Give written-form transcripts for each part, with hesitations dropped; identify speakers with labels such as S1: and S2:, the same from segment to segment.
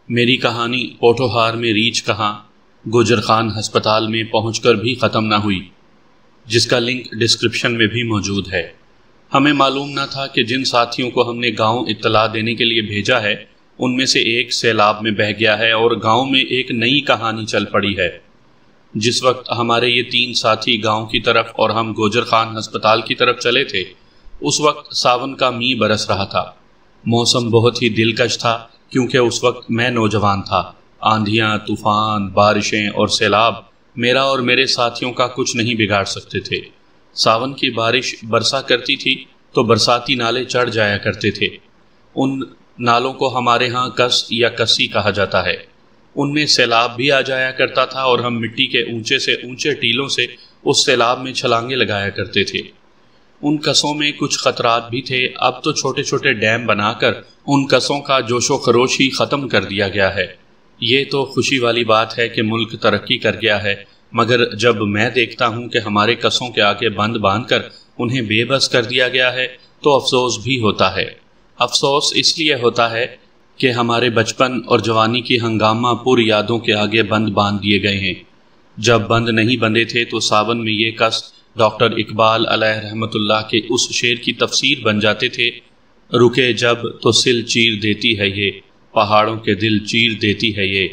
S1: میری کہانی پوٹھوہار میں ریچھ کہاں گوجر خان ہسپتال میں پہنچ کر بھی ختم نہ ہوئی، جس کا لنک ڈسکرپشن میں بھی موجود ہے۔ ہمیں معلوم نہ تھا کہ جن ساتھیوں کو ہم نے گاؤں اطلاع دینے کے لیے بھیجا ہے ان میں سے ایک سیلاب میں بہہ گیا ہے اور گاؤں میں ایک نئی کہانی چل پڑی ہے۔ جس وقت ہمارے یہ 3 ساتھی گاؤں کی طرف اور ہم گوجر خان ہسپتال کی طرف چلے تھے، اس وقت ساون کا می برس رہا تھا۔ موسم بہت ہی دلکش تھا کیونکہ اس وقت میں نوجوان تھا۔ آندھیاں، طوفان، بارشیں اور سیلاب میرا اور میرے ساتھیوں کا کچھ نہیں بگاڑ سکتے تھے۔ ساون کی بارش برسا کرتی تھی تو برساتی نالے چڑھ جایا کرتے تھے۔ ان نالوں کو ہمارے ہاں کس یا کسی کہا جاتا ہے۔ ان میں سیلاب بھی آ جایا کرتا تھا اور ہم مٹی کے اونچے سے اونچے ٹیلوں سے اس سیلاب میں چھلانگیں لگایا کرتے تھے۔ ان کسوں میں کچھ خطرات بھی تھے۔ اب تو چھوٹے چھوٹے ڈیم بنا کر ان کسوں کا جوش و خروش ہی ختم کر دیا گیا ہے۔ یہ تو خوشی والی بات ہے کہ ملک ترقی کر گیا ہے، مگر جب میں دیکھتا ہوں کہ ہمارے کسوں کے آگے بند باندھ کر انہیں بے بس کر دیا گیا ہے تو افسوس بھی ہوتا ہے۔ افسوس اس لیے ہوتا ہے کہ ہمارے بچپن اور جوانی کی ہنگامہ پور یادوں کے آگے بند باندھ دیے گئے ہیں۔ جب بند نہیں بندھے تھے تو ساون میں یہ کس ڈاکٹر اقبال علیہ رحمۃ اللہ کے اس شعر کی تفسیر بن جاتے تھے، رکے جب تو سل چیر دیتی ہے یہ، پہاڑوں کے دل چیر دیتی ہے یہ۔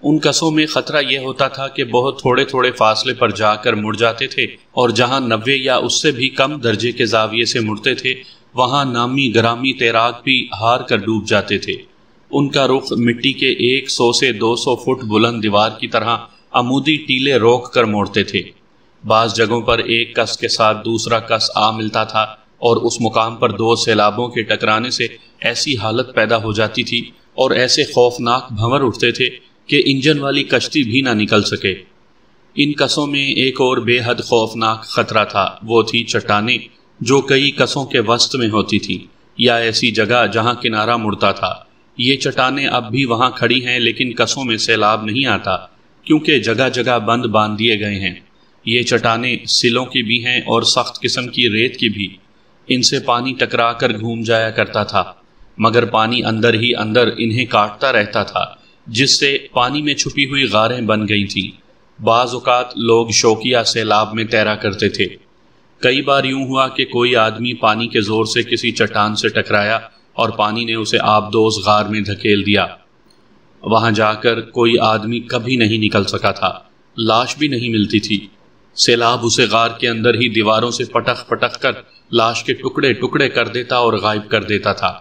S1: ان کسوں میں خطرہ یہ ہوتا تھا کہ بہت تھوڑے تھوڑے فاصلے پر جا کر مڑ جاتے تھے، اور جہاں 90 یا اس سے بھی کم درجے کے زاویے سے مڑتے تھے وہاں نامی گرامی تیراک بھی ہار کر ڈوب جاتے تھے۔ ان کا رخ مٹی کے 100 سے 200 فٹ بلند دیوار کی طرح عمودی ٹیلے روک کر موڑتے تھے۔ بعض جگہوں پر ایک کس کے ساتھ دوسرا کس آ ملتا تھا اور اس مقام پر 2 سیلابوں کے ٹکرانے سے ایسی حالت پیدا ہو جاتی تھی اور ایسے خوفناک بھنور اٹھتے تھے کہ انجن والی کشتی بھی نہ نکل سکے۔ ان کسوں میں ایک اور بے حد خوفناک خطرہ تھا، وہ تھی چٹانیں جو کئی کسوں کے وسط میں ہوتی تھیں یا ایسی جگہ جہاں کنارہ مڑتا تھا۔ یہ چٹانیں اب بھی وہاں کھڑی ہیں لیکن کسوں میں سیلاب نہیں آتا کیونکہ جگہ جگہ بند باندھ دیے گئے ہیں۔ یہ چٹانیں سلوں کی بھی ہیں اور سخت قسم کی ریت کی بھی۔ ان سے پانی ٹکرا کر گھوم جایا کرتا تھا، مگر پانی اندر ہی اندر انہیں کاٹتا رہتا تھا، جس سے پانی میں چھپی ہوئی غاریں بن گئی تھیں۔ بعض اوقات لوگ شوقیہ سیلاب میں تیرا کرتے تھے۔ کئی بار یوں ہوا کہ کوئی آدمی پانی کے زور سے کسی چٹان سے ٹکرایا اور پانی نے اسے آبدوز غار میں دھکیل دیا۔ وہاں جا کر کوئی آدمی کبھی نہیں نکل سکا تھا، لاش بھی نہیں ملتی تھی۔ سیلاب اسے غار کے اندر ہی دیواروں سے پٹخ پٹخ کر لاش کے ٹکڑے ٹکڑے کر دیتا اور غائب کر دیتا تھا۔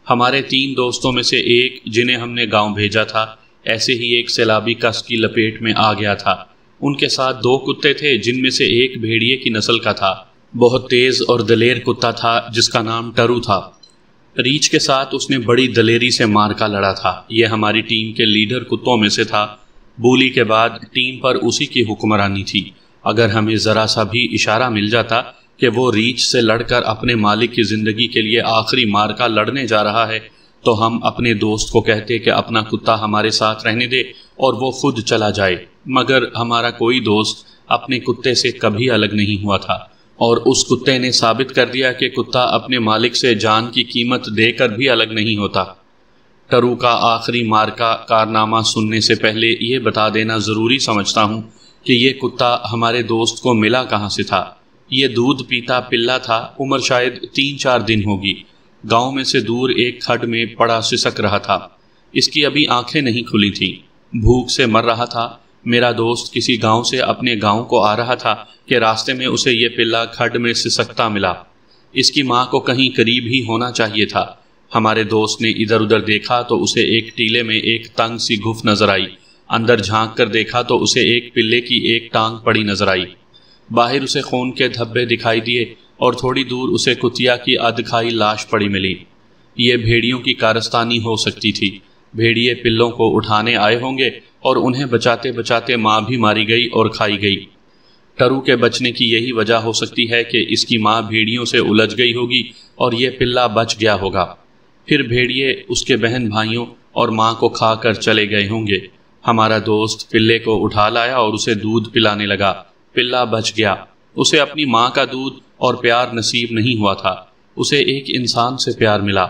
S1: ہمارے 3 دوستوں میں سے ایک، جنہیں ہم نے گاؤں بھیجا تھا، ایسے ہی ایک سیلابی کس کی لپیٹ میں آ گیا تھا۔ ان کے ساتھ 2 کتے تھے جن میں سے ایک بھیڑیے کی نسل کا تھا، بہت تیز اور دلیر کتا تھا جس کا نام ٹرو تھا۔ ریچھ کے ساتھ اس نے بڑی دلیری سے مارکا لڑا تھا۔ یہ ہماری ٹیم کے لیڈر کتوں میں سے تھا۔ بولی کے بعد ٹیم پر اسی کی حکمرانی تھی۔ اگر ہمیں ذرا سا بھی اشارہ مل جاتا کہ وہ ریچھ سے لڑ کر اپنے مالک کی زندگی کے لیے آخری مارکا لڑنے جا رہا ہے تو ہم اپنے دوست کو کہتے کہ اپنا کتا ہمارے ساتھ رہنے دے اور وہ خود چلا جائے، مگر ہمارا کوئی دوست اپنے کتے سے کبھی الگ نہیں ہوا تھا، اور اس کتے نے ثابت کر دیا کہ کتا اپنے مالک سے جان کی قیمت دے کر بھی الگ نہیں ہوتا۔ ٹرو کا آخری مارکا کارنامہ سننے سے پہلے یہ بتا دینا ضروری سمجھتا ہوں کہ یہ کتا ہمارے دوست کو ملا کہاں سے تھا۔ یہ دودھ پیتا پلا تھا، عمر شاید 3-4 دن ہوگی۔ گاؤں میں سے دور ایک کھڈ میں پڑا سسک رہا تھا۔ اس کی ابھی آنکھیں نہیں کھلی تھیں، بھوک سے مر رہا تھا۔ میرا دوست کسی گاؤں سے اپنے گاؤں کو آ رہا تھا کہ راستے میں اسے یہ پلا کھڈ میں سسکتا ملا۔ اس کی ماں کو کہیں قریب ہی ہونا چاہیے تھا۔ ہمارے دوست نے ادھر ادھر دیکھا تو اسے ایک ٹیلے میں ایک تنگ سی گھف نظر آئی۔ اندر جھانک کر دیکھا تو اسے ایک پلے کی ایک ٹانگ پڑی نظر آئی۔ باہر اسے خون کے دھبے دکھائی دیے اور تھوڑی دور اسے کتیا کی ادکھائی لاش پڑی ملی۔ یہ بھیڑیوں کی کارستانی ہو سکتی تھی۔ بھیڑیے پلوں کو اٹھانے آئے ہوں گے اور انہیں بچاتے بچاتے ماں بھی ماری گئی اور کھائی گئی۔ ٹرو کے بچنے کی یہی وجہ ہو سکتی ہے کہ اس کی ماں بھیڑیوں سے الجھ گئی ہوگی اور یہ پلا بچ گیا ہوگا۔ پھر بھیڑیے اس کے بہن بھائیوں اور ماں کو کھا کر چلے گئے ہوں گے۔ ہمارا دوست پلے کو اٹھا لایا اور اسے دودھ پلانے لگا۔ پلا بچ گیا۔ اسے اپنی ماں کا دودھ اور پیار نصیب نہیں ہوا تھا، اسے ایک انسان سے پیار ملا۔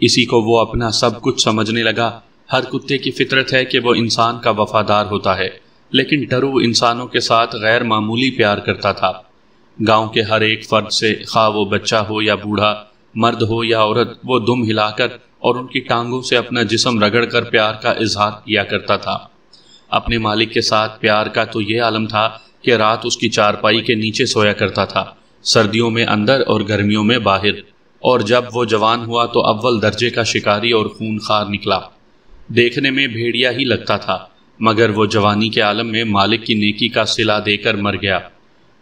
S1: اسی کو وہ اپنا سب کچھ سمجھنے لگا۔ ہر کتے کی فطرت ہے کہ وہ انسان کا وفادار ہوتا ہے، لیکن ٹرو انسانوں کے ساتھ غیر معمولی پیار کرتا تھا۔ گاؤں کے ہر ایک فرد سے، خواہ وہ بچہ ہو یا بوڑھا، مرد ہو یا عورت، وہ دم ہلا کر اور ان کی ٹانگوں سے اپنا جسم رگڑ کر پیار کا اظہار کیا کرتا تھا۔ اپنے مالک کے ساتھ پیار کا تو یہ عالم تھا کہ رات اس کی چارپائی کے نیچے سویا کرتا تھا، سردیوں میں اندر اور گرمیوں میں باہر، اور جب وہ جوان ہوا تو اول درجے کا شکاری اور خونخوار نکلا۔ دیکھنے میں بھیڑیا ہی لگتا تھا، مگر وہ جوانی کے عالم میں مالک کی نیکی کا صلہ دے کر مر گیا۔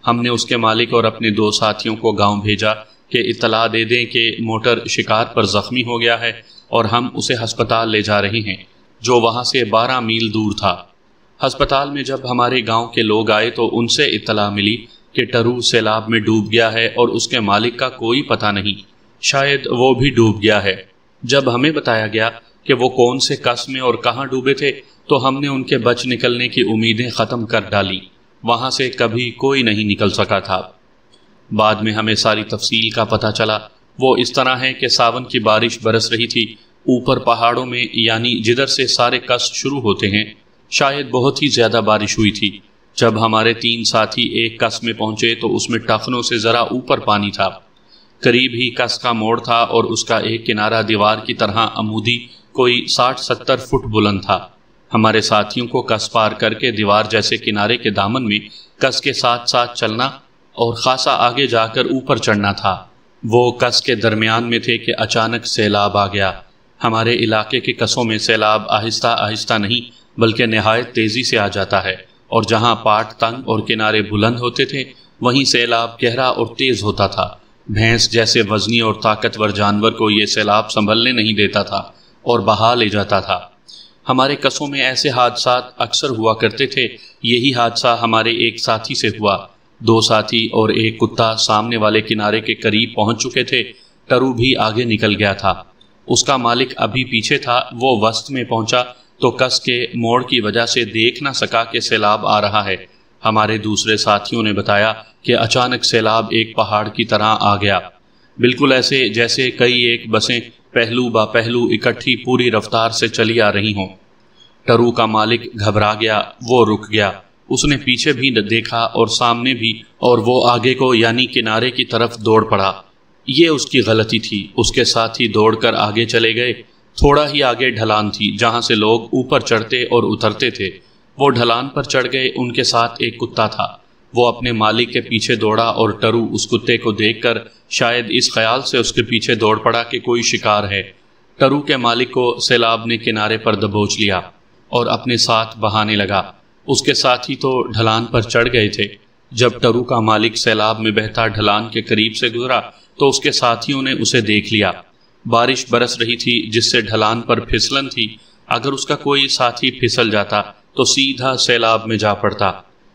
S1: ہم نے اس کے مالک اور اپنے 2 ساتھیوں کو گاؤں بھیجا کہ اطلاع دے دیں کہ موٹر شکار پر زخمی ہو گیا ہے اور ہم اسے ہسپتال لے جا رہے ہیں، جو وہاں سے 12 میل دور تھا۔ ہسپتال میں جب ہمارے گاؤں کے لوگ آئے تو ان سے اطلاع ملی کہ ٹرو سیلاب میں ڈوب گیا ہے اور اس کے مالک کا کوئی پتہ نہیں، شاید وہ بھی ڈوب گیا ہے۔ جب ہمیں بتایا گیا کہ وہ کون سے قص میں اور کہاں ڈوبے تھے تو ہم نے ان کے بچ نکلنے کی امیدیں ختم کر ڈالی۔ وہاں سے کبھی کوئی نہیں نکل سکا تھا۔ بعد میں ہمیں ساری تفصیل کا پتہ چلا۔ وہ اس طرح ہے کہ ساون کی بارش برس رہی تھی، اوپر پہاڑوں میں، یعنی جدھر سے سارے قص شروع ہوتے ہیں، شاید بہت ہی زیادہ بارش ہوئی تھی۔ جب ہمارے 3 ساتھی ایک قص میں پہنچے تو اس میں ٹخنوں سے ذرا اوپر پانی تھا۔ قریب ہی قص کا موڑ تھا اور اس کا ایک کنارہ دیوار کی طرح عمودی کوئی 60-70 فٹ بلند تھا۔ ہمارے ساتھیوں کو قص پار کر کے دیوار جیسے کنارے کے دامن میں قص کے ساتھ ساتھ چلنا اور خاصا آگے جا کر اوپر چڑھنا تھا۔ وہ قص کے درمیان میں تھے کہ اچانک سیلاب آ گیا۔ ہمارے علاقے کے قصوں میں سیلاب آہستہ آہستہ نہیں بلکہ نہایت تیزی سے آ جاتا ہے، اور جہاں پاٹ تنگ اور کنارے بلند ہوتے تھے وہیں سیلاب گہرا اور تیز ہوتا تھا۔ بھینس جیسے وزنی اور طاقتور جانور کو یہ سیلاب سنبھلنے نہیں دیتا تھا اور بہا لے جاتا تھا۔ ہمارے قصوں میں ایسے حادثات اکثر ہوا کرتے تھے۔ یہی حادثہ ہمارے ایک ساتھی سے ہوا۔ 2 ساتھی اور ایک کتا سامنے والے کنارے کے قریب پہنچ چکے تھے۔ ٹرو بھی آگے نکل گیا تھا، اس کا مالک ابھی پیچھے تھا۔ وہ وسط میں پہنچا تو قص کے موڑ کی وجہ سے دیکھ نہ سکا کہ سیلاب آ رہا ہے۔ ہمارے دوسرے ساتھیوں نے بتایا کہ اچانک سیلاب ایک پہاڑ کی طرح آ گیا، بالکل ایسے جیسے کئی ایک بسیں پہلو با پہلو اکٹھی پوری رفتار سے چلی آ رہی ہوں۔ ٹرو کا مالک گھبرا گیا، وہ رک گیا۔ اس نے پیچھے بھی دیکھا اور سامنے بھی، اور وہ آگے کو یعنی کنارے کی طرف دوڑ پڑا۔ یہ اس کی غلطی تھی۔ اس کے ساتھی دوڑ کر آگے چلے گئے۔ تھوڑا ہی آگے ڈھلان تھی جہاں سے لوگ اوپر چڑھتے اور اترتے تھے۔ وہ ڈھلان پر چڑھ گئے۔ ان کے ساتھ ایک کتا تھا۔ وہ اپنے مالک کے پیچھے دوڑا اور ٹرو اس کتے کو دیکھ کر شاید اس خیال سے اس کے پیچھے دوڑ پڑا کہ کوئی شکار ہے۔ ٹرو کے مالک کو سیلاب نے کنارے پر دبوچ لیا اور اپنے ساتھ بہانے لگا۔ اس کے ساتھی تو ڈھلان پر چڑھ گئے تھے۔ جب ٹرو کا مالک سیلاب میں بہتا ڈھلان کے قریب سے گزرا تو اس کے ساتھیوں نے اسے دیکھ لیا۔ بارش برس رہی تھی جس سے ڈھلان پر پھسلن تھی۔ اگر اس کا کوئی ساتھی پھسل جاتا تو سیدھا سیلاب میں جا پڑتا،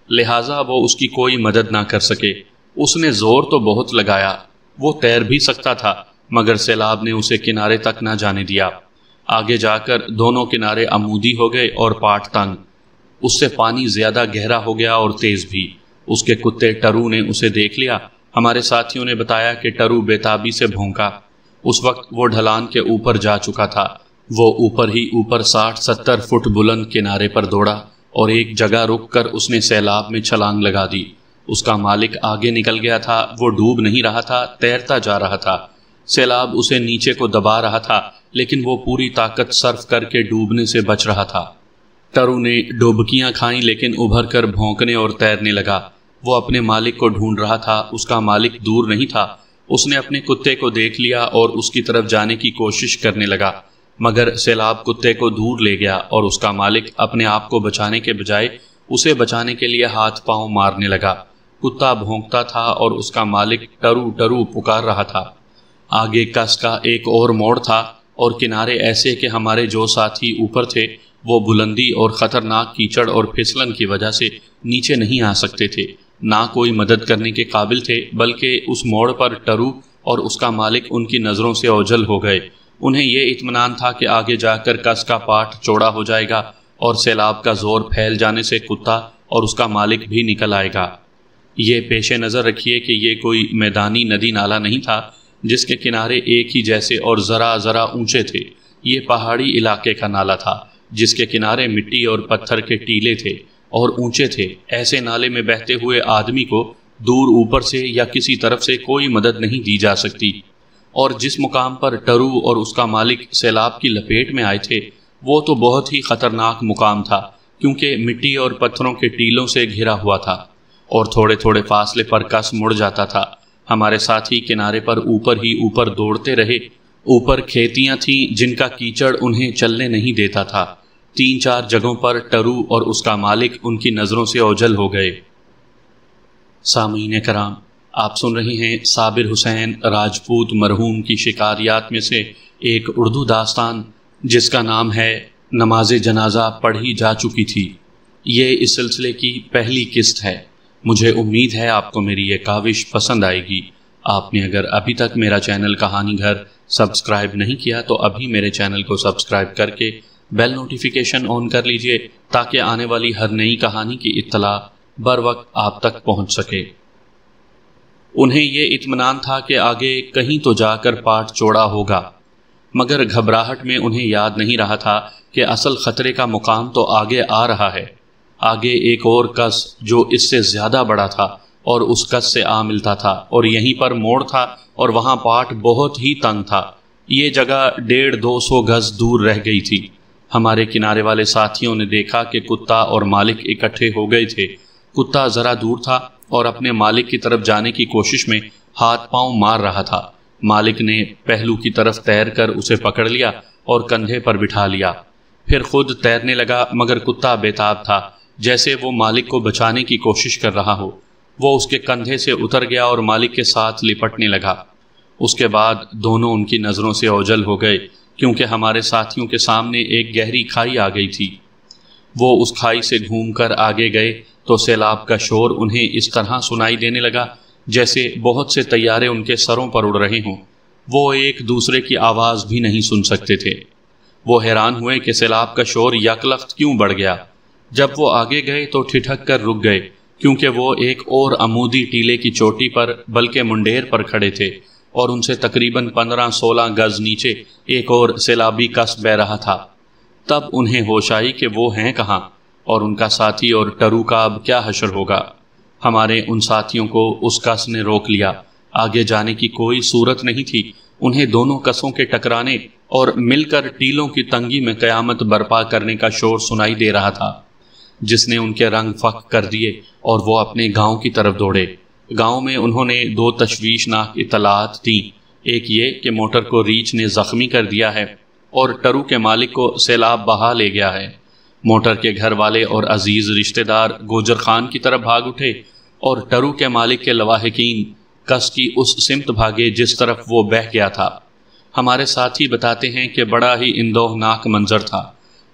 S1: لہٰذا وہ اس کی کوئی مدد نہ کر سکے۔ اس نے زور تو بہت لگایا، وہ تیر بھی سکتا تھا، مگر سیلاب نے اسے کنارے تک نہ جانے دیا۔ آگے جا کر دونوں کنارے عمودی ہو گئے اور پاٹ تنگ۔ اس سے پانی زیادہ گہرا ہو گیا اور تیز بھی۔ اس کے کتے ٹرو نے اسے دیکھ لیا۔ ہمارے ساتھیوں نے بتایا کہ ٹرو بے تابی سے بھونکا۔ اس وقت وہ ڈھلان کے اوپر جا چکا تھا۔ وہ اوپر ہی اوپر 60-70 فٹ بلند کنارے پر دوڑا اور ایک جگہ رک کر اس نے سیلاب میں چھلانگ لگا دی۔ اس کا مالک آگے نکل گیا تھا۔ وہ ڈوب نہیں رہا تھا، تیرتا جا رہا تھا۔ سیلاب اسے نیچے کو دبا رہا تھا، لیکن وہ پوری طاقت صرف کر کے ڈوبنے سے بچ رہا تھا۔ ٹرو نے ڈوبکیاں کھائیں لیکن ابھر کر بھونکنے اور تیرنے لگا۔ وہ اپنے مالک کو ڈھونڈ رہا تھا۔ اس کا مالک دور نہیں تھا۔ اس نے اپنے کتے کو دیکھ لیا اور اس کی طرف جانے کی کوشش کرنے لگا، مگر سیلاب کتے کو دور لے گیا اور اس کا مالک اپنے آپ کو بچانے کے بجائے اسے بچانے کے لیے ہاتھ پاؤں مارنے لگا۔ کتا بھونکتا تھا اور اس کا مالک ٹرو ٹرو پکار رہا تھا۔ آگے قص کا ایک اور موڑ تھا اور کنارے ایسے کہ ہمارے جو ساتھی اوپر تھے وہ بلندی اور خطرناک کیچڑ اور پھسلن کی وجہ سے نیچے نہیں آ سکتے تھے، نہ کوئی مدد کرنے کے قابل تھے، بلکہ اس موڑ پر ٹرو اور اس کا مالک ان کی نظروں سے اوجھل ہو گئے۔ انہیں یہ اطمینان تھا کہ آگے جا کر قص کا پاٹ چوڑا ہو جائے گا اور سیلاب کا زور پھیل جانے سے کتا اور اس کا مالک بھی نکل آئے گا۔ یہ پیش نظر رکھیے کہ یہ کوئی میدانی ندی نالہ نہیں تھا جس کے کنارے ایک ہی جیسے اور ذرا ذرا اونچے تھے، یہ پہاڑی علاقے کا نالا تھا جس کے کنارے مٹی اور پتھر کے ٹیلے تھے اور اونچے تھے۔ ایسے نالے میں بہتے ہوئے آدمی کو دور اوپر سے یا کسی طرف سے کوئی مدد نہیں دی جا سکتی، اور جس مقام پر ٹرو اور اس کا مالک سیلاب کی لپیٹ میں آئے تھے وہ تو بہت ہی خطرناک مقام تھا، کیونکہ مٹی اور پتھروں کے ٹیلوں سے گھرا ہوا تھا اور تھوڑے تھوڑے فاصلے پر کس مڑ جاتا تھا۔ ہمارے ساتھی کنارے پر اوپر ہی اوپر دوڑتے رہے۔ اوپر کھیتیاں تھیں جن کا کیچڑ انہیں چلنے نہیں دیتا تھا۔ 3-4 جگہوں پر ٹرو اور اس کا مالک ان کی نظروں سے اوجھل ہو گئے۔ سامعین کرام، آپ سن رہے ہیں صابر حسین راجپوت مرحوم کی شکاریات میں سے ایک اردو داستان جس کا نام ہے نماز جنازہ پڑھی جا چکی تھی۔ یہ اس سلسلے کی پہلی قسط ہے۔ مجھے امید ہے آپ کو میری یہ کاوش پسند آئے گی۔ آپ نے اگر ابھی تک میرا چینل کہانی گھر سبسکرائب نہیں کیا تو ابھی میرے چینل کو سبسکرائب کر کے بیل نوٹیفیکیشن آن کر لیجئے تاکہ آنے والی ہر نئی کہانی کی اطلاع بر وقت آپ تک پہنچ سکے۔ انہیں یہ اطمینان تھا کہ آگے کہیں تو جا کر پاٹ چوڑا ہوگا، مگر گھبراہٹ میں انہیں یاد نہیں رہا تھا کہ اصل خطرے کا مقام تو آگے آ رہا ہے۔ آگے ایک اور کس جو اس سے زیادہ بڑا تھا اور اس کس سے آ ملتا تھا، اور یہیں پر موڑ تھا اور وہاں پاٹ بہت ہی تنگ تھا۔ یہ جگہ 150-200 گز دور رہ گئی تھی۔ ہمارے کنارے والے ساتھیوں نے دیکھا کہ کتا اور مالک اکٹھے ہو گئے تھے۔ کتا ذرا دور تھا اور اپنے مالک کی طرف جانے کی کوشش میں ہاتھ پاؤں مار رہا تھا۔ مالک نے پہلو کی طرف تیر کر اسے پکڑ لیا اور کندھے پر بٹھا لیا، پھر خود تیرنے لگا، مگر کتا بےتاب تھا، جیسے وہ مالک کو بچانے کی کوشش کر رہا ہو۔ وہ اس کے کندھے سے اتر گیا اور مالک کے ساتھ لپٹنے لگا۔ اس کے بعد دونوں ان کی نظروں سے اوجھل ہو گئے، کیونکہ ہمارے ساتھیوں کے سامنے ایک گہری کھائی آ گئی تھی۔ وہ اس کھائی سے گھوم کر آگے گئے تو سیلاب کا شور انہیں اس طرح سنائی دینے لگا جیسے بہت سے طیارے ان کے سروں پر اڑ رہے ہوں۔ وہ ایک دوسرے کی آواز بھی نہیں سن سکتے تھے۔ وہ حیران ہوئے کہ سیلاب کا شور یکلخت کیوں بڑھ گیا۔ جب وہ آگے گئے تو ٹھٹک کر رک گئے، کیونکہ وہ ایک اور عمودی ٹیلے کی چوٹی پر بلکہ منڈیر پر کھڑے تھے، اور ان سے تقریباً 15-16 گز نیچے ایک اور سیلابی کس بہہ رہا تھا۔ تب انہیں ہوش آئی کہ وہ ہیں کہاں، اور ان کا ساتھی اور ٹرو کا اب کیا حشر ہوگا۔ ہمارے ان ساتھیوں کو اس کس نے روک لیا۔ آگے جانے کی کوئی صورت نہیں تھی۔ انہیں دونوں کسوں کے ٹکرانے اور مل کر ٹیلوں کی تنگی میں قیامت برپا کرنے کا شور سنائی دے رہا تھا، جس نے ان کے رنگ فک کر دیے اور وہ اپنے گاؤں کی طرف دوڑے۔ گاؤں میں انہوں نے 2 تشویشناک اطلاعات دیں۔ ایک یہ کہ موٹر کو ریچھ نے زخمی کر دیا ہے اور ٹرو کے مالک کو سیلاب بہا لے گیا ہے۔ موٹر کے گھر والے اور عزیز رشتہ دار گوجر خان کی طرف بھاگ اٹھے، اور ٹرو کے مالک کے لواحقین کس کی اس سمت بھاگے جس طرف وہ بہہ گیا تھا۔ ہمارے ساتھی بتاتے ہیں کہ بڑا ہی اندوہناک منظر تھا۔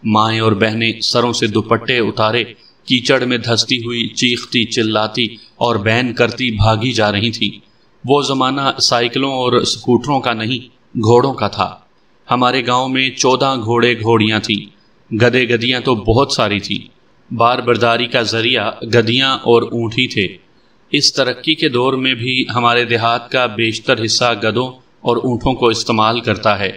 S1: مائیں اور بہنیں سروں سے دوپٹے اتارے کیچڑ میں دھستی ہوئی چیختی چلاتی اور بین کرتی بھاگی جا رہی تھیں۔ وہ زمانہ سائیکلوں اور سکوٹروں کا نہیں، گھوڑوں کا تھا۔ ہمارے گاؤں میں 14 گھوڑے گھوڑیاں تھیں۔ گدھے گدھیاں تو بہت ساری تھیں۔ بار برداری کا ذریعہ گدھیاں اور اونٹ ہی تھے۔ اس ترقی کے دور میں بھی ہمارے دیہات کا بیشتر حصہ گدھوں اور اونٹوں کو استعمال کرتا ہے۔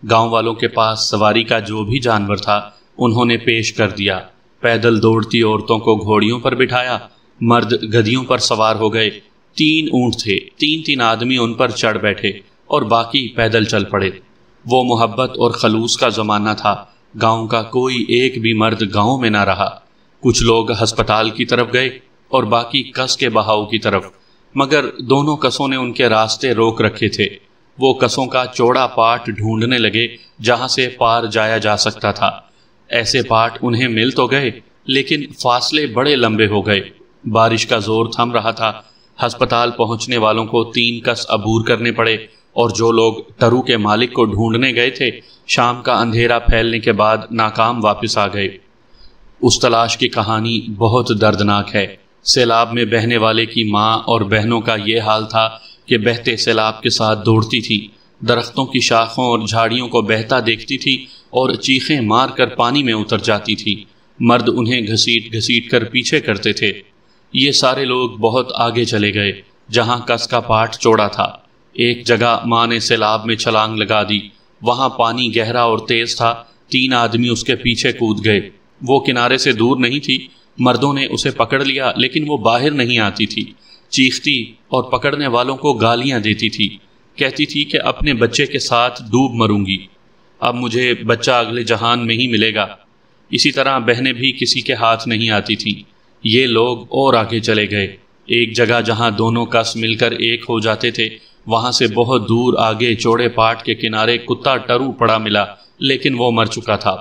S1: گاؤں والوں کے پاس سواری کا جو بھی جانور تھا انہوں نے پیش کر دیا۔ پیدل دوڑتی عورتوں کو گھوڑیوں پر بٹھایا، مرد گدھیوں پر سوار ہو گئے۔ 3 اونٹ تھے، 3 آدمی ان پر چڑھ بیٹھے اور باقی پیدل چل پڑے۔ وہ محبت اور خلوص کا زمانہ تھا۔ گاؤں کا کوئی ایک بھی مرد گاؤں میں نہ رہا۔ کچھ لوگ ہسپتال کی طرف گئے اور باقی کس کے بہاؤ کی طرف، مگر دونوں کسوں نے ان کے راستے روک رکھے تھے۔ وہ کسوں کا چوڑا پاٹ ڈھونڈنے لگے جہاں سے پار جایا جا سکتا تھا۔ ایسے پاٹ انہیں مل تو گئے، لیکن فاصلے بڑے لمبے ہو گئے۔ بارش کا زور تھم رہا تھا۔ ہسپتال پہنچنے والوں کو 3 کس عبور کرنے پڑے، اور جو لوگ ٹرو کے مالک کو ڈھونڈنے گئے تھے شام کا اندھیرا پھیلنے کے بعد ناکام واپس آ گئے۔ اس تلاش کی کہانی بہت دردناک ہے۔ سیلاب میں بہنے والے کی ماں اور بہنوں کا یہ حال تھا کہ بہتے سیلاب کے ساتھ دوڑتی تھی، درختوں کی شاخوں اور جھاڑیوں کو بہتا دیکھتی تھی اور چیخیں مار کر پانی میں اتر جاتی تھی۔ مرد انہیں گھسیٹ گھسیٹ کر پیچھے کرتے تھے۔ یہ سارے لوگ بہت آگے چلے گئے جہاں کس کا پاٹ چوڑا تھا۔ ایک جگہ ماں نے سیلاب میں چھلانگ لگا دی وہاں پانی گہرا اور تیز تھا، 3 آدمی اس کے پیچھے کود گئے۔ وہ کنارے سے دور نہیں تھی، مردوں نے اسے پکڑ لیا لیکن وہ باہر نہیں آتی تھی، چیختی اور پکڑنے والوں کو گالیاں دیتی تھی، کہتی تھی کہ اپنے بچے کے ساتھ ڈوب مروں گی، اب مجھے بچہ اگلے جہان میں ہی ملے گا۔ اسی طرح بہنیں بھی کسی کے ہاتھ نہیں آتی تھیں۔ یہ لوگ اور آگے چلے گئے، ایک جگہ جہاں دونوں کس مل کر ایک ہو جاتے تھے، وہاں سے بہت دور آگے چوڑے پاٹ کے کنارے کتا ٹرو پڑا ملا، لیکن وہ مر چکا تھا۔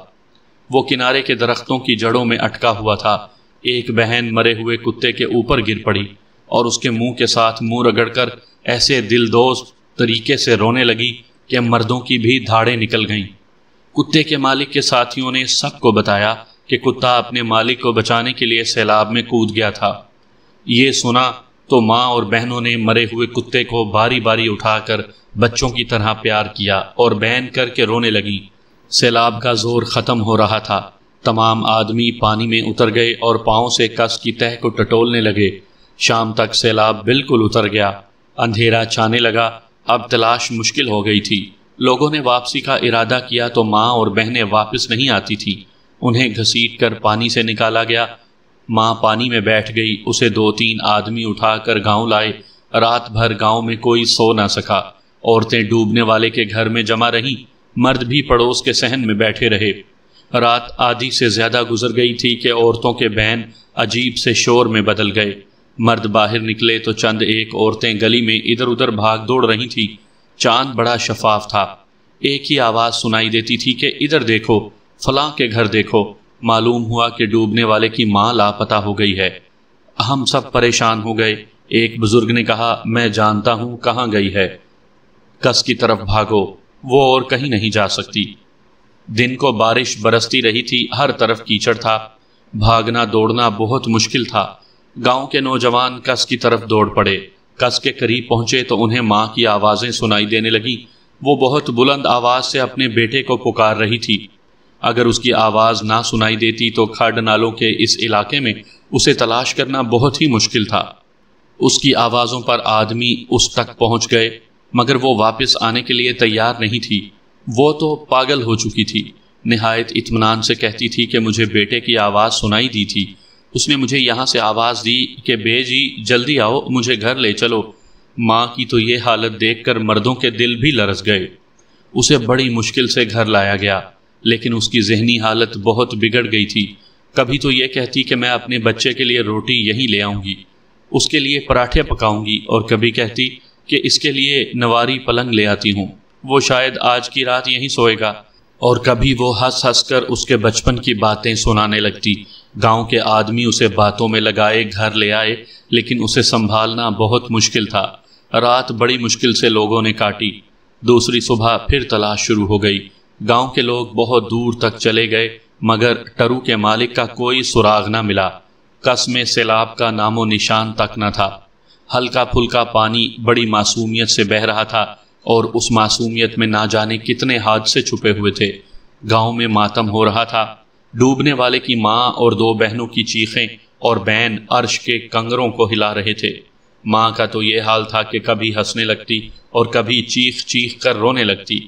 S1: وہ کنارے کے درختوں کی جڑوں میں اٹکا ہوا تھا۔ ایک بہن مرے ہوئے کتے کے اوپر گر پڑی اور اس کے منہ کے ساتھ منہ رگڑ کر ایسے دلدوز طریقے سے رونے لگی کہ مردوں کی بھی دھاڑیں نکل گئیں۔ کتے کے مالک کے ساتھیوں نے سب کو بتایا کہ کتا اپنے مالک کو بچانے کے لیے سیلاب میں کود گیا تھا۔ یہ سنا تو ماں اور بہنوں نے مرے ہوئے کتے کو باری باری اٹھا کر بچوں کی طرح پیار کیا اور بین کر کے رونے لگی۔ سیلاب کا زور ختم ہو رہا تھا، تمام آدمی پانی میں اتر گئے اور پاؤں سے کس کی تہہ کو ٹٹولنے لگے۔ شام تک سیلاب بالکل اتر گیا، اندھیرا چھانے لگا، اب تلاش مشکل ہو گئی تھی۔ لوگوں نے واپسی کا ارادہ کیا تو ماں اور بہنیں واپس نہیں آتی تھیں، انہیں گھسیٹ کر پانی سے نکالا گیا۔ ماں پانی میں بیٹھ گئی، اسے 2-3 آدمی اٹھا کر گاؤں لائے۔ رات بھر گاؤں میں کوئی سو نہ سکا، عورتیں ڈوبنے والے کے گھر میں جمع رہیں، مرد بھی پڑوس کے صحن میں بیٹھے رہے۔ رات آدھی سے زیادہ گزر گئی تھی کہ عورتوں کے بین عجیب سے شور میں بدل گئے۔ مرد باہر نکلے تو چند ایک عورتیں گلی میں ادھر ادھر بھاگ دوڑ رہی تھیں۔ چاند بڑا شفاف تھا، ایک ہی آواز سنائی دیتی تھی کہ ادھر دیکھو، فلاں کے گھر دیکھو۔ معلوم ہوا کہ ڈوبنے والے کی ماں لاپتہ ہو گئی ہے۔ ہم سب پریشان ہو گئے۔ ایک بزرگ نے کہا، میں جانتا ہوں کہاں گئی ہے، کس کی طرف بھاگو، وہ اور کہیں نہیں جا سکتی۔ دن کو بارش برستی رہی تھی، ہر طرف کیچڑ تھا، بھاگنا دوڑنا بہت مشکل تھا۔ گاؤں کے نوجوان کس کی طرف دوڑ پڑے۔ کس کے قریب پہنچے تو انہیں ماں کی آوازیں سنائی دینے لگیں۔ وہ بہت بلند آواز سے اپنے بیٹے کو پکار رہی تھی۔ اگر اس کی آواز نہ سنائی دیتی تو کھڈ نالوں کے اس علاقے میں اسے تلاش کرنا بہت ہی مشکل تھا۔ اس کی آوازوں پر آدمی اس تک پہنچ گئے، مگر وہ واپس آنے کے لیے تیار نہیں تھی۔ وہ تو پاگل ہو چکی تھی۔ نہایت اطمینان سے کہتی تھی کہ مجھے بیٹے کی آواز سنائی دی تھی، اس نے مجھے یہاں سے آواز دی کہ بے جی جلدی آؤ، مجھے گھر لے چلو۔ ماں کی تو یہ حالت دیکھ کر مردوں کے دل بھی لرز گئے۔ اسے بڑی مشکل سے گھر لایا گیا، لیکن اس کی ذہنی حالت بہت بگڑ گئی تھی۔ کبھی تو یہ کہتی کہ میں اپنے بچے کے لیے روٹی یہیں لے آؤں گی، اس کے لیے پراٹھے پکاؤں گی، اور کبھی کہتی کہ اس کے لیے نواری پلنگ لے آتی ہوں، وہ شاید آج کی رات یہیں سوئے گا۔ اور کبھی وہ ہنس ہنس کر اس کے بچپن کی باتیں سنانے لگتی۔ گاؤں کے آدمی اسے باتوں میں لگائے گھر لے آئے، لیکن اسے سنبھالنا بہت مشکل تھا۔ رات بڑی مشکل سے لوگوں نے کاٹی۔ دوسری صبح پھر تلاش شروع ہو گئی۔ گاؤں کے لوگ بہت دور تک چلے گئے، مگر ٹرو کے مالک کا کوئی سراغ نہ ملا۔ کس میں سیلاب کا نام و نشان تک نہ تھا۔ ہلکا پھلکا پانی بڑی معصومیت سے بہہ رہا تھا، اور اس معصومیت میں نہ جانے کتنے حادثے چھپے ہوئے تھے۔ گاؤں میں ماتم ہو رہا تھا۔ ڈوبنے والے کی ماں اور 2 بہنوں کی چیخیں اور بین عرش کے کنگروں کو ہلا رہے تھے۔ ماں کا تو یہ حال تھا کہ کبھی ہنسنے لگتی اور کبھی چیخ چیخ کر رونے لگتی۔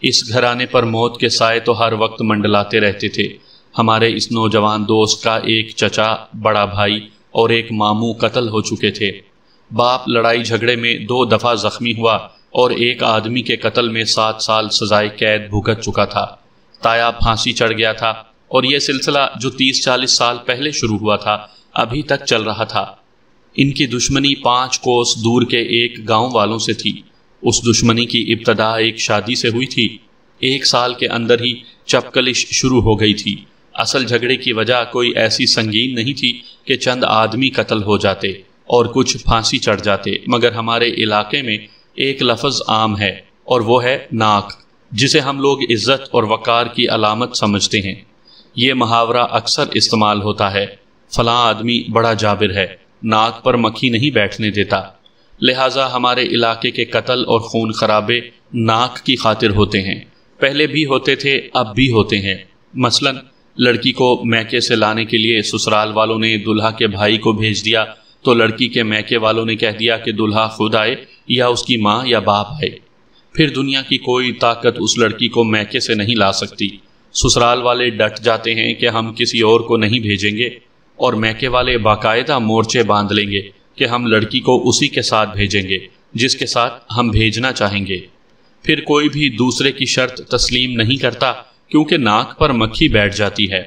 S1: اس گھرانے پر موت کے سائے تو ہر وقت منڈلاتے رہتے تھے۔ ہمارے اس نوجوان دوست کا ایک چچا، بڑا بھائی اور ایک ماموں قتل ہو چکے تھے۔ باپ لڑائی جھگڑے میں 2 دفعہ زخمی ہوا اور ایک آدمی کے قتل میں 7 سال سزائے قید بھگت چکا تھا۔ تایا پھانسی چڑھ گیا تھا، اور یہ سلسلہ جو 30-40 سال پہلے شروع ہوا تھا ابھی تک چل رہا تھا۔ ان کی دشمنی 5 کوس دور کے ایک گاؤں والوں سے تھی۔ اس دشمنی کی ابتدا ایک شادی سے ہوئی تھی۔ 1 سال کے اندر ہی چپکلش شروع ہو گئی تھی۔ اصل جھگڑے کی وجہ کوئی ایسی سنگین نہیں تھی کہ چند آدمی قتل ہو جاتے اور کچھ پھانسی چڑھ جاتے، مگر ہمارے علاقے میں ایک لفظ عام ہے، اور وہ ہے ناک، جسے ہم لوگ عزت اور وقار کی علامت سمجھتے ہیں۔ یہ محاورہ اکثر استعمال ہوتا ہے، فلاں آدمی بڑا جابر ہے، ناک پر مکھی نہیں بیٹھنے دیتا۔ لہٰذا ہمارے علاقے کے قتل اور خون خرابے ناک کی خاطر ہوتے ہیں، پہلے بھی ہوتے تھے، اب بھی ہوتے ہیں۔ مثلا لڑکی کو میکے سے لانے کے لیے سسرال والوں نے دلہا کے بھائی کو بھیج دیا، تو لڑکی کے میکے والوں نے کہہ دیا کہ دلہا خود آئے یا اس کی ماں یا باپ آئے۔ پھر دنیا کی کوئی طاقت اس لڑکی کو میکے سے نہیں لا سکتی۔ سسرال والے ڈٹ جاتے ہیں کہ ہم کسی اور کو نہیں بھیجیں گے، اور میکے والے باقاعدہ مورچے باندھ لیں گے کہ ہم لڑکی کو اسی کے ساتھ بھیجیں گے جس کے ساتھ ہم بھیجنا چاہیں گے۔ پھر کوئی بھی دوسرے کی شرط تسلیم نہیں کرتا کیونکہ ناک پر مکھی بیٹھ جاتی ہے۔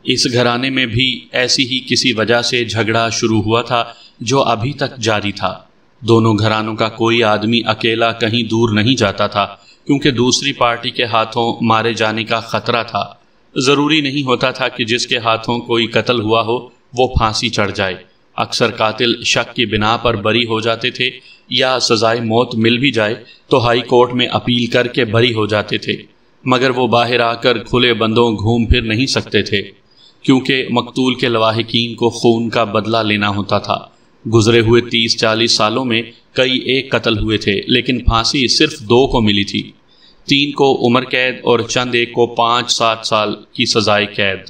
S1: اس گھرانے میں بھی ایسی ہی کسی وجہ سے جھگڑا شروع ہوا تھا جو ابھی تک جاری تھا۔ دونوں گھرانوں کا کوئی آدمی اکیلا کہیں دور نہیں جاتا تھا کیونکہ دوسری پارٹی کے ہاتھوں مارے جانے کا خطرہ تھا۔ ضروری نہیں ہوتا تھا کہ جس کے ہاتھوں کوئی قتل ہوا ہو وہ پھانسی چڑھ جائے۔ اکثر قاتل شک کی بنا پر بری ہو جاتے تھے، یا سزائے موت مل بھی جائے تو ہائی کورٹ میں اپیل کر کے بری ہو جاتے تھے، مگر وہ باہر آ کر کھلے بندوں گھوم پھر نہیں سکتے تھے کیونکہ مقتول کے لواحقین کو خون کا بدلہ لینا ہوتا تھا۔ گزرے ہوئے 30-40 سالوں میں کئی ایک قتل ہوئے تھے، لیکن پھانسی صرف 2 کو ملی تھی۔ 3 کو عمر قید اور چند ایک کو 5-7 سال کی سزائے قید۔